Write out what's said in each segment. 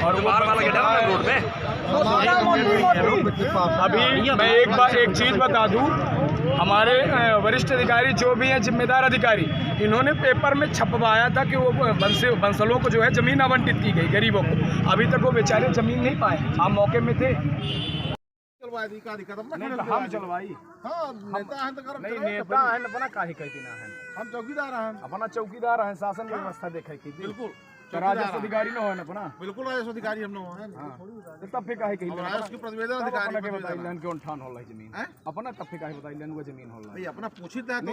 और बार वाला गिरा रोड पे। अभी मैं एक चीज़ बता दूं, हमारे वरिष्ठ अधिकारी जो भी हैं, जिम्मेदार अधिकारी, इन्होंने पेपर में छपवाया था कि वो बंसलों को जो है ज़मीन आवंटित की गई गरीबों को। अभी तक वो बेचारे ज़मीन नहीं पाए। हम मौके में थे, हम चलवाई। नेता है अपना काहे कहती ना है, हम चौकीदार हैं, अपना चौकीदार हैं, शासन व्यवस्था देखे की बिल्कुल। तो राजस्व अधिकारी न हो ना अपना, बिल्कुल राजस्व अधिकारी हम लोग हैं। तब फिर काहे कही उसकी प्रतिवेदन अधिकारी के बताइलन के उठान होला जमीन अपना, तब फिर काहे बताइलन वो जमीन होला भाई अपना पूछित है तो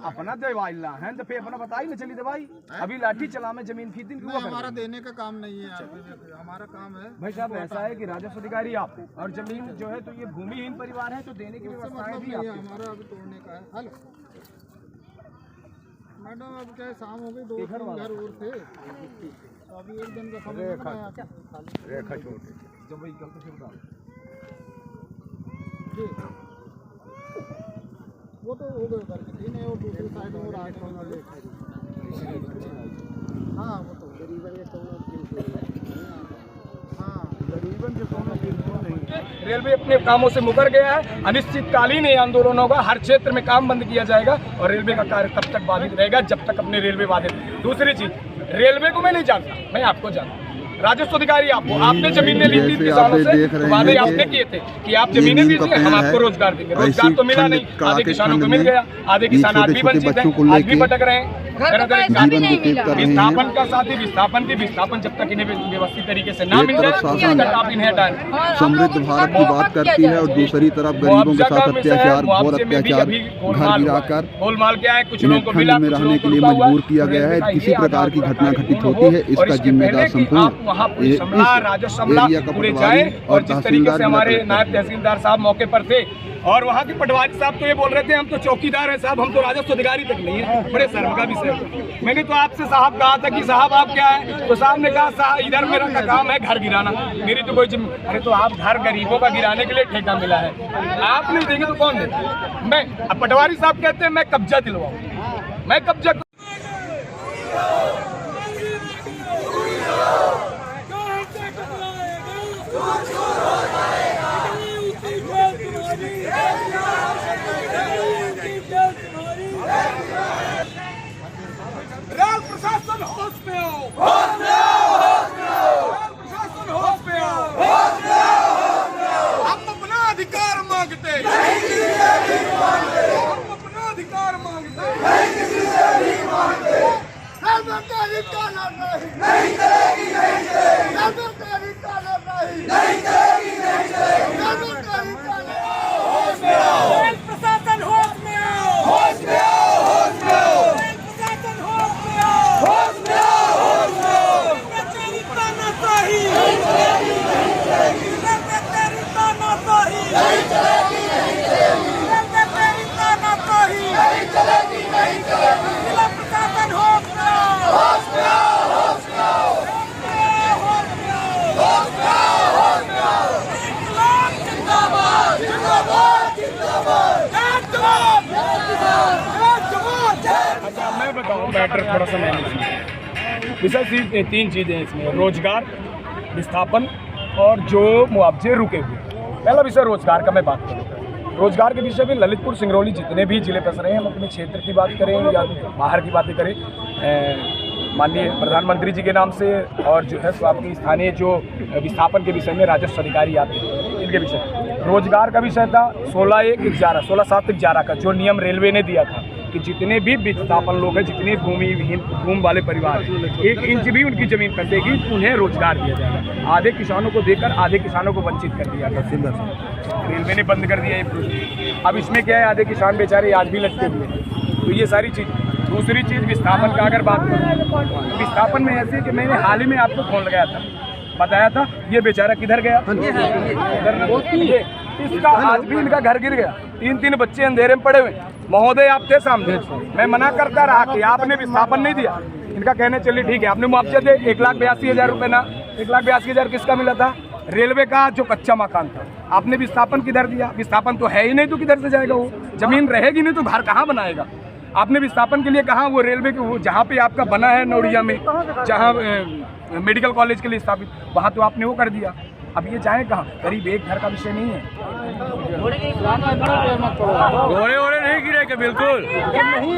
अपना देवाइला है तो फिर अपना बताई ना चली दवाई। अभी लाठी चला में जमीन की दिन क्यों? हमारा देने का काम नहीं है, हमारा काम है भाई साहब ऐसा है कि राजस्व अधिकारी आप और जमीन जो है तो ये भूमिहीन परिवार है तो देने की व्यवस्था भी हमारा अभी तोड़ने का है। हेलो मैडम, अब क्या शाम हो गई, 2 घर और थे, अभी एक दिन का समय रेखा छोटे जब वही गलत से बता जी, वो तो हो गए उधर की नहीं, और दूसरी साइड में राइट कॉर्नर हाँ वो तो गरीबन रेलवे अपने कामों से मुकर गया है। अनिश्चितकालीन ये आंदोलन होगा, हर क्षेत्र में काम बंद किया जाएगा और रेलवे का कार्य तब तक बाधित रहेगा जब तक अपने रेलवे बाधित। दूसरी चीज, रेलवे को मैं नहीं जानता, मैं आपको जानता। राजस्व अधिकारी आपको, आपने जमीनें ली थी किसानों से, तो वादे आपने किए थे कि आप जमीनें दीजिए, हम आपको रोजगार देंगे। रोजगार तो मिला नहीं, आधे किसानों को मिल गया, आधे किसान आज भी वंचित हैं, आज भी भटक रहे हैं। विस्थापन का साथ ही विस्थापन जब तक इन्हें व्यवस्थित तरीके से ना मिल जाए तब तक आप इन्हें हटाएं। समृद्ध भारत की बात करती है और दूसरी तरफ गरीबों के साथ अत्याचार, घोर अत्याचार, घर गिराकर गोलमाल क्या है, कुछ लोगों को मिला, में रहने के लिए मजबूर किया गया है। किसी प्रकार की घटना घटित होती है इसका जिम्मेदार संपूर्ण वहाँ राजस्व पूरे जाए। और जिस तरीके से हमारे नायब तहसीलदार साहब मौके पर थे और वहाँ के पटवारी साहब तो ये बोल रहे थे हम तो चौकीदार हैं साहब, हम तो राजस्व अधिकारी तक नहीं है। बड़े शर्म का विषय। मैंने तो आपसे साहब कहा था कि साहब आप क्या है, तो साहब ने कहा साहब इधर मेरा का काम है घर गिराना, मेरी तो कोई अरे तो आप घर गरीबों का गिराने के लिए ठेका मिला है, आप नहीं देंगे तो कौन देगा? मैं अब पटवारी साहब कहते हैं मैं कब्जा दिलवाऊँ, मैं कब्जा प्रशासन होश में आओ, प्रशासन होश में आओ, हम अपना अधिकार मांगते, हम अपना अधिकार मांगते, नहीं चलेगी, नहीं चलेगी, प्रशासन होश में आओ, होश में आओ, होश में आओ, प्रशासन होश में आओ, होश में आओ, होश में आओ, तेरी तानाशाही नहीं चलेगी, नहीं चलेगी, तेरी तानाशाही नहीं चलेगी, नहीं चलेगी, तेरी तानाशाही नहीं चलेगी, नहीं चलेगी, जिला प्रशासन होश में आओ, होश में आओ, होश में आओ, होश में आओ, होश में आओ, होश में आओ, इंकलाब जिंदाबाद, जिंदाबाद, जिंदाबाद, अच्छा मैं बताऊँ मैटर थोड़ा सा मैनेज विषय 3 चीज़ें हैं इसमें, रोजगार, विस्थापन और जो मुआवजे रुके हुए। पहला विषय रोजगार का मैं बात करूँ। रोजगार के विषय में ललितपुर सिंगरौली जितने भी जिले बस रहे हैं, हम अपने क्षेत्र की बात करें या बाहर की बातें करें, माननीय प्रधानमंत्री जी के नाम से और जो है सो आपकी स्थानीय जो विस्थापन के विषय में राजस्व अधिकारी आते हैं इनके विषय रोजगार का विषय था 16/7/11 का जो नियम रेलवे ने दिया था कि जितने भी विस्थापन लोग हैं, जितने भूमि वाले परिवार हैं, 1 इंच भी उनकी ज़मीन कटेगी उन्हें रोजगार दिया जाएगा। आधे किसानों को देकर आधे किसानों को वंचित कर दिया गया, रेलवे ने बंद कर दिया ये प्रोजेक्ट। अब इसमें क्या है, आधे किसान बेचारे आज भी लटके हुए हैं। तो ये सारी चीज़। दूसरी चीज़ विस्थापन का अगर बात करूँ, विस्थापन में ऐसे कि मैंने हाल ही में आपको फोन लगाया था, बताया था ये बेचारा किधर गया, इसका आज भी इनका घर गिर गया, 3 बच्चे अंधेरे में पड़े हुए। महोदय आप थे सामने, मैं मना करता रहा कि आपने विस्थापन नहीं दिया। इनका कहने चलिए ठीक है, आपने मुआवजा दे 1,82,000 रुपये ना, 1,82,000 किसका मिला था? रेलवे का जो कच्चा मकान था। आपने विस्थापन किधर दिया? विस्थापन तो है ही नहीं, तो किधर से जाएगा वो? जमीन रहेगी नहीं तो घर कहाँ बनाएगा? आपने विस्थापन के लिए कहा वो रेलवे के वो जहाँ पे आपका बना है नौड़िया में, जहाँ मेडिकल कॉलेज के लिए स्थापित, वहाँ तो आपने वो कर दिया। अब ये जाए कहाँ? करीब एक घर का विषय नहीं है। घोड़े नहीं गिरे के बिल्कुल नहीं।